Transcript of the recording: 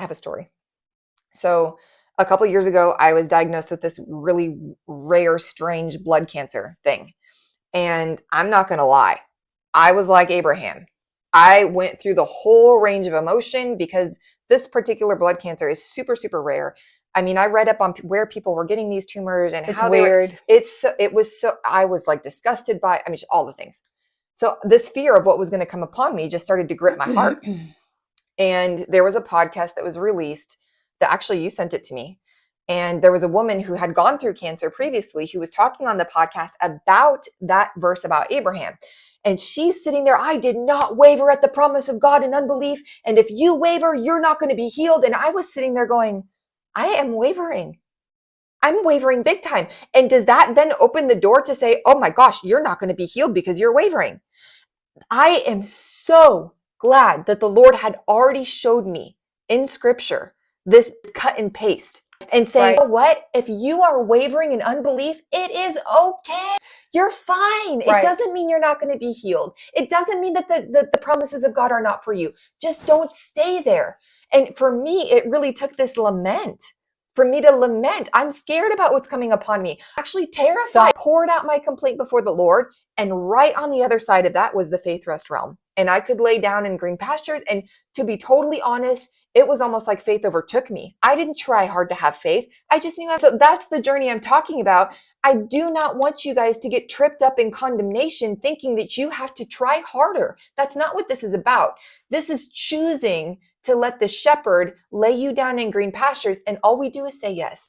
I have a story. So a couple years ago, I was diagnosed with this really rare, strange blood cancer thing. And I'm not going to lie, I was like Abraham. I went through the whole range of emotion because this particular blood cancer is super, super rare. I mean, I read up on where people were getting these tumors and how they were. I was like disgusted by, I mean, just all the things. So this fear of what was going to come upon me just started to grip my heart. And there was a podcast that was released that actually you sent it to me. And there was a woman who had gone through cancer previously who was talking on the podcast about that verse about Abraham. And she's sitting there, I did not waver at the promise of God in unbelief. And if you waver, you're not going to be healed. And I was sitting there going, I am wavering. I'm wavering big time. And does that then open the door to say, oh my gosh, you're not going to be healed because you're wavering? I am so glad that the Lord had already showed me in scripture this cut and paste and saying, you know what? If you are wavering in unbelief, it is okay. You're fine. It doesn't mean you're not going to be healed. It doesn't mean that the promises of God are not for you. Just don't stay there. And for me, it really took this lament. For me to lament, I'm scared about what's coming upon me. Actually terrified. So I poured out my complaint before the Lord. And right on the other side of that was the faith rest realm. And I could lay down in green pastures. And to be totally honest, it was almost like faith overtook me. I didn't try hard to have faith. I just knew. So that's the journey I'm talking about. I do not want you guys to get tripped up in condemnation, thinking that you have to try harder. That's not what this is about. This is choosing to let the shepherd lay you down in green pastures. And all we do is say yes.